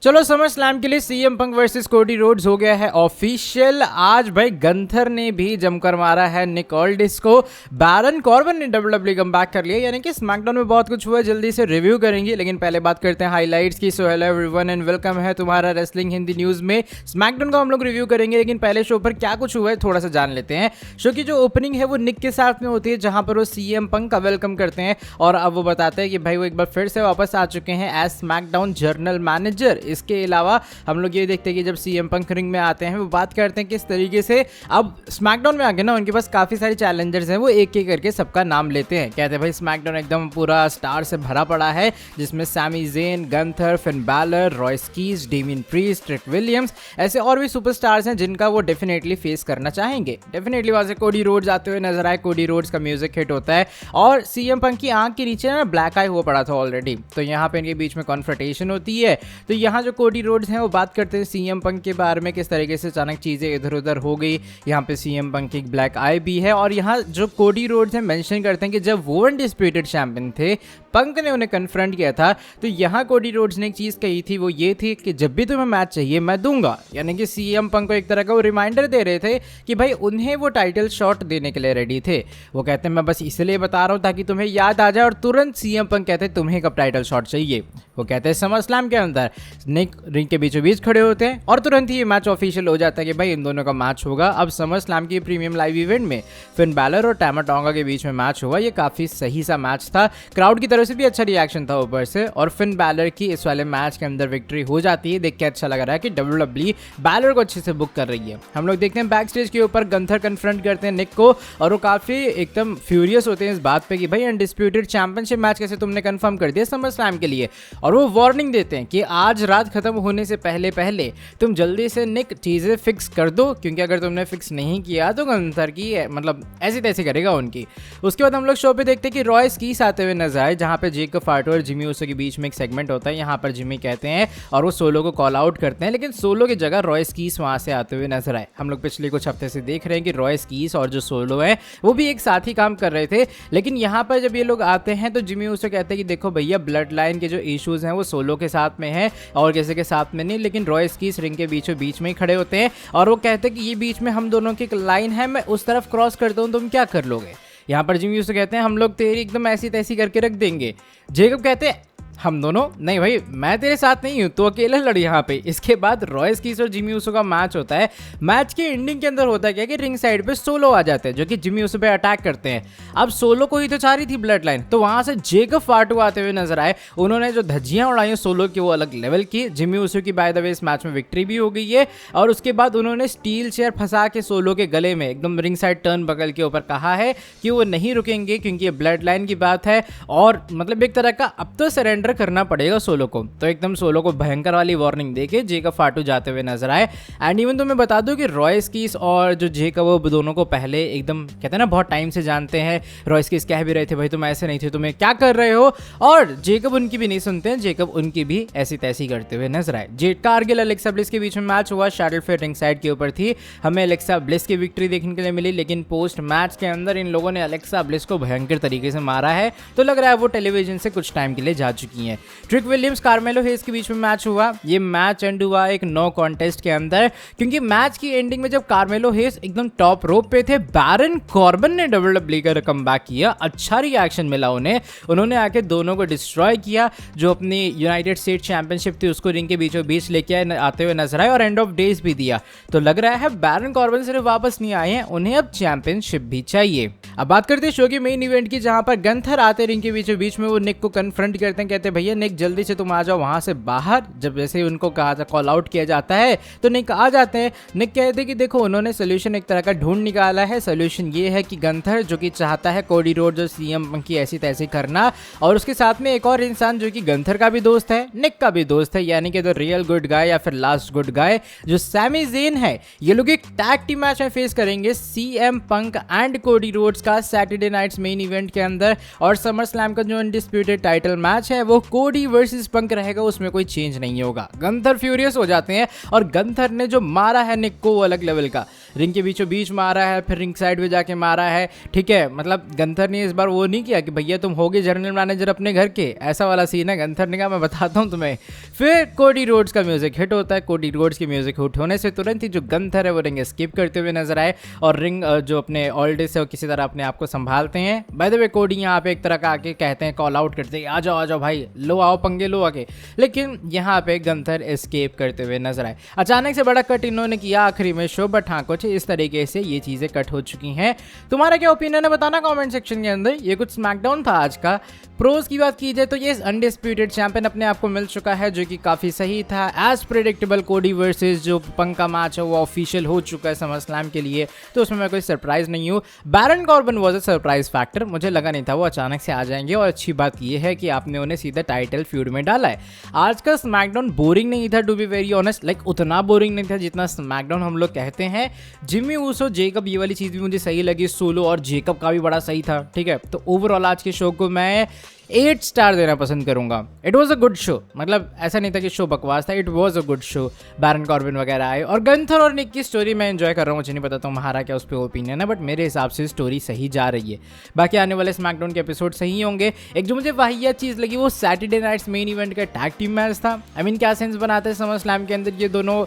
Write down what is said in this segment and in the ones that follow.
चलो summer slam के लिए CM Punk versus Cody Rhodes हो गया है ऑफिशियल। आज भाई गंथर ने भी जमकर मारा है निक ऑल्डिस को। बैरन कॉर्बन ने डब्ल्यूडब्ल्यूई कमबैक कर लिया, यानी कि स्मैकडाउन में बहुत कुछ हुआ, जल्दी से रिव्यू करेंगे। लेकिन पहले बात करते हैं हाइलाइट्स की। So hello everyone and welcome है तुम्हारा रेसलिंग हिंदी न्यूज में। स्मैकडाउन को हम लोग रिव्यू करेंगे, लेकिन पहले शो पर क्या कुछ हुआ है थोड़ा सा जान लेते हैं। शो की जो ओपनिंग है वो निक के साथ में होती है, जहां पर वो सीएम पंक का वेलकम करते हैं और अब वो बताते हैं कि भाई वो एक बार फिर से वापस आ चुके हैं एज स्मैकडाउन जनरल मैनेजर। इसके अलावा हम लोग ये देखते हैं कि जब सीएम पंक रिंग में आते हैं वो बात करते हैं किस तरीके से अब स्मैकडाउन में आके ना उनके पास काफी सारे चैलेंजर्स हैं, वो एक एक करके सबका नाम लेते हैं। कहते हैं भाई स्मैकडाउन एकदम पूरा स्टार से भरा पड़ा है, जिसमें Sami Zayn, Gunther, Finn Balor, Royce Keys, Damian Priest, Trick Williams, ऐसे और भी सुपरस्टार्स हैं जिनका वो डेफिनेटली फेस करना चाहेंगे। डेफिनेटली वहां से कोडी रोड्स आते हुए नजर आए। कोडी रोड्स का म्यूजिक हिट होता है और सीएम पंक की आंख के नीचे ना ब्लैक आई हुआ पड़ा था ऑलरेडी, तो यहाँ पे इनके बीच में कॉन्फ्रंटेशन होती है। तो यहाँ जो कोडी रोड्स हैं वो बात करते हैं सीएम पंक के बारे में, किस तरीके से अचानक चीजें इधर उधर हो गई। यहाँ पे सीएम पंक की ब्लैक आई भी है और यहाँ जो कोडी रोड्स हैं मेंशन करते हैं कि जब वो अनडिस्प्यूटेड चैंपियन थे, पंक ने उन्हें कन्फ्रंट किया था, तो यहाँ कोडी रोड्स ने एक चीज कही थी, वो ये थी कि जब भी तुम्हें मैच चाहिए मैं दूंगा। यानी कि सीएम पंक को एक तरह का वो रिमाइंडर दे रहे थे कि भाई उन्हें वो टाइटल शॉट देने के लिए रेडी थे। वो कहते हैं मैं बस इसलिए बता रहा हूँ ताकि तुम्हें याद आ जाए, और तुरंत सीएम पंक कहते हैं तुम्हें कब टाइटल शॉट चाहिए। वो कहते हैं समर स्लैम के अंदर निक रिंग के बीचों बीच खड़े होते हैं और तुरंत ही ये मैच ऑफिशियल हो जाता है कि भाई इन दोनों का मैच होगा। अब समर स्लैम की प्रीमियम लाइव इवेंट में फिन बैलर और टैमा टोंगा के बीच में मैच हुआ। ये काफी सही सा मैच था, क्राउड की तरफ से भी अच्छा रिएक्शन था ऊपर से, और फिन बैलर की इस वाले मैच के अंदर विक्ट्री हो जाती है। देख के अच्छा लग रहा है कि डब्ल्यूडब्ल्यूई बैलर को अच्छे से बुक कर रही है। हम लोग देखते हैं बैक स्टेज के ऊपर गंथर कन्फ्रंट करते हैं निक को और वो काफी एकदम फ्यूरियस होते हैं इस बात पे कि भाई अनडिस्प्यूटेड चैंपियनशिप मैच कैसे तुमने कंफर्म कर दिया समर स्लैम के लिए। और वो वार्निंग देते हैं कि आज रात खत्म होने से पहले पहले तुम जल्दी से निक चीजें फिक्स कर दो, क्योंकि अगर तुमने फिक्स नहीं किया तो गंथर की मतलब ऐसी तैसी करेगा उनकी। उसके बाद हम लोग शो पे देखते हैं कि रॉयस कीस आते हुए नजर आए, जहां पे जेकब फार्टो और जिमी ऊसो के बीच में एक सेगमेंट होता है। यहाँ पर जिमी कहते हैं और वो सोलो को कॉल आउट करते हैं, लेकिन सोलो की जगह रॉयस कीस वहां से आते हुए नजर आए। हम लोग पिछले कुछ हफ्ते से देख रहे हैं कि रॉयस कीस और जो सोलो है वो भी एक साथ ही काम कर रहे थे, लेकिन यहाँ पर जब ये लोग आते हैं तो जिमी ऊसो कहते हैं कि देखो भैया ब्लड लाइन के जो इश्यूज हैं वो सोलो के साथ में है और किसी के साथ में नहीं, लेकिन रॉयस कीस रिंग के बीचों बीच में ही खड़े होते हैं और वो कहते हैं कि ये बीच में हम दोनों की एक लाइन है, मैं उस तरफ क्रॉस कर दूं तुम क्या कर लोगे। यहाँ पर जिमी ऊसो कहते हैं हम लोग तेरी एकदम ऐसी तैसी करके रख देंगे। जेकब कहते हैं हम दोनों नहीं भाई, मैं तेरे साथ नहीं हूं, तो अकेले लड़ यहाँ पे। इसके बाद रॉयस कीस और जिमी ऊसो का मैच होता है। मैच के एंडिंग के अंदर होता है क्या कि रिंग साइड पे सोलो आ जाते हैं जो कि जिमी ऊसो पे अटैक करते हैं। अब सोलो को ही तो चाह रही थी ब्लड लाइन, तो वहां से जेकब फार्टो आते हुए नजर आए। उन्होंने जो धज्जियां उड़ाई सोलो की वो अलग लेवल की। जिमी ऊसो की बाय द वे इस मैच में विक्ट्री भी हो गई है और उसके बाद उन्होंने स्टील चेयर फंसा के सोलो के गले में एकदम रिंग साइड टर्न बगल के ऊपर कहा है कि वो नहीं रुकेंगे, क्योंकि ये ब्लड लाइन की बात है और मतलब एक तरह का अब तो सरेंडर करना पड़ेगा सोलो को। तो एकदम सोलो को भयंकर वाली वार्निंग देके जेकब फार्टो जाते हुए नजर आए। एंड इवन तो मैं बता दूं कि रॉयस कीस और जो जेकब वो दोनों को पहले एकदम कहते हैं ना बहुत टाइम से जानते हैं। रॉयस कीस कह भी रहे थे भाई तुम ऐसे नहीं थे, तुम्हें क्या कर रहे हो, और जेकब उनकी भी नहीं सुनते हैं, जेकब उनकी भी ऐसी तैसी करते हुए नजर आए। जेट कारगिल अलेक्सा ब्लिस के बीच में मैच हुआ। शैडल फेयर रिंग साइड के ऊपर थी, हमें अलेक्सा ब्लिस की विक्ट्री देखने के लिए मिली, लेकिन पोस्ट मैच के अंदर इन लोगों ने अलेक्सा ब्लिस को भयंकर तरीके से मारा है, तो लग रहा है वो टेलीविजन से कुछ टाइम के लिए जा चुकी हैं। ट्रिक विलियम्स कार्मेलो हेस के बीच में मैच हुआ। ये मैच एंड हुआ एक नो कॉन्टेस्ट के अंदर, क्योंकि मैच की एंडिंग में जब कार्मेलो हेस एकदम टॉप रोप पे थे, बैरन कॉर्बन ने डब्ल्यूडब्ल्यूई का कमबैक किया। अच्छा रिएक्शन मिला उन्हें, उन्होंने आके दोनों को डिस्ट्रॉय किया। जो अपनी यूनाइटेड स्टेट चैंपियनशिप थी उसको रिंग के बीचों बीच लेके आते हुए नजर आए और एंड ऑफ डेज भी दिया। तो लग रहा है बैरन कॉर्बन सिर्फ वापस नहीं आए हैं, उन्हें अब चैंपियनशिप भी चाहिए। अब बात करते हैं शो के मेन इवेंट की, जहां पर गंथर आते रिंग के बीचों बीच में वो निक को कन्फ्रंट करते हैं। कहते हैं भैया निक जल्दी से तुम आ जाओ वहां से बाहर। जब जैसे उनको कहा था कॉल आउट किया जाता है तो निक आ जाते हैं। निक कहते हैं कि देखो उन्होंने सोल्यूशन एक तरह का ढूंढ निकाला है। सोल्यूशन ये है कि गंथर जो कि चाहता है कोडी रोड्स और सीएम पंक की ऐसी तैसी करना, और उसके साथ में एक और इंसान जो कि गंथर का भी दोस्त है, निक का भी दोस्त है, यानी कि द रियल गुड गाय या फिर लास्ट गुड गाय जो सैमी ज़ेन है। ये लोग एक टैग टीम मैच में फेस करेंगे CM Punk and Cody Rhodes का सैटरडे नाइट्स मेन इवेंट के अंदर। और समर स्लैम का जो अनडिस्प्यूटेड टाइटल मैच है वो वो कोडी वर्सेस पंक रहेगा, उसमें कोई चेंज नहीं होगा। गंथर फ्यूरियस हो जाते हैं और गंथर ने जो मारा है निक को वो अलग लेवल का, रिंग के बीचों बीच मारा है, फिर रिंग साइड पे जाके मारा है। ठीक है, मतलब गंथर ने इस बार वो नहीं किया कि भैया तुम होगे जनरल मैनेजर अपने घर के, ऐसा वाला सीन है। गंथर ने कहा मैं बताता हूँ तुम्हें। फिर कोडी रोड्स का म्यूजिक हिट होता है। कोडी रोड्स की म्यूजिक हिट होने से तुरंत ही जो गंथर है वो रिंग स्किप करते हुए नजर आए और रिंग जो अपने ऑल्डेस्ट है वो किसी तरह अपने आप को संभालते हैं। बाय द वे कोडी यहाँ पे एक तरह का आके कहते हैं, कॉल आउट करते हैं, आ जाओ भाई, लो आओ पंगे लो आके। लेकिन यहाँ पे गंथर एस्केप करते हुए नजर आए। अचानक से बड़ा कट इन्होंने किया आखिरी में शो, बट हाँ कुछ इस तरीके से ये चीजें कट हो चुकी हैं। तुम्हारा क्या ओपिनियन है बताना कमेंट सेक्शन के अंदर। ये कुछ स्मैकडाउन था आज का। प्रोज की बात की जाए तो ये अनडिस्प्यूटेड चैंपियन अपने आप को मिल चुका है, जो कि काफी सही था। एज प्रेडिक्टेबल कोडी वर्सेस जो पंक का मैच है वो ऑफिशियल हो चुका है समरस्लैम के लिए, तो उसमें मैं कोई सरप्राइज नहीं हूँ। Baron Corbin was a surprise factor, मुझे लगा नहीं था वो अचानक से आ जाएंगे। और अच्छी बात ये है कि आपने उन्हें सीधा टाइटल फ्यूड में डाला है। आज का स्मैकडाउन बोरिंग नहीं था, to be very honest, like उतना बोरिंग नहीं था जितना स्मैकडाउन हम लोग कहते हैं। जिमी ऊसो जेकब ये वाली चीज़ भी मुझे सही लगी, सोलो और जेकब का भी बड़ा सही था। ठीक है, तो ओवरऑल आज के शो को मैं 8 स्टार देना पसंद करूंगा। It was a good show, मतलब ऐसा नहीं था कि शो बकवास था, it was a good show. Baron Corbin वगैरह आए और गंथर और निक की स्टोरी मैं एंजॉय कर रहा हूँ। मुझे नहीं पता तुम्हारा क्या उस पर ओपिनियन है, बट मेरे हिसाब से स्टोरी सही जा रही है। बाकी आने वाले स्मैकडाउन के एपिसोड सही होंगे। एक जो मुझे वाहियात चीज़ लगी वो सैटरडे नाइट्स मेन इवेंट का टैग टीम मैच था। आई मीन क्या सेंस बनाते हैं समर स्लैम के अंदर, ये दोनों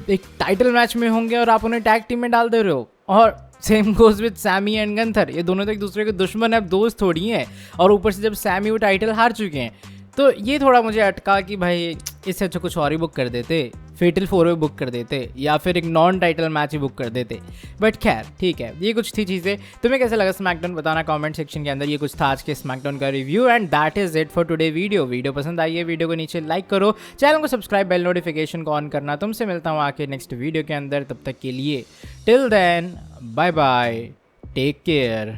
एक टाइटल मैच में होंगे और आप उन्हें टैग टीम में डाल दे रहे हो। और same goes with Sami and Gunther, ये दोनों तो एक दूसरे के दुश्मन है, अब दोस्त थोड़ी हैं। और ऊपर से जब सैमी वो टाइटल हार चुके हैं, तो ये थोड़ा मुझे अटका कि भाई इससे अच्छा कुछ और ही बुक कर देते, फेटल 4 वे बुक कर देते या फिर एक नॉन टाइटल मैच ही बुक कर देते। बट खैर ठीक है, ये कुछ थी चीज़ें। तुम्हें कैसा लगा स्मैकडाउन बताना कमेंट सेक्शन के अंदर। ये कुछ था आज के स्मैकडाउन का review and that is it for today video पसंद आई है वीडियो को नीचे लाइक करो, चैनल को सब्सक्राइब, बेल नोटिफिकेशन को ऑन करना। तुमसे मिलता हूँ आके नेक्स्ट वीडियो के अंदर, तब तक के लिए till then bye bye, take care.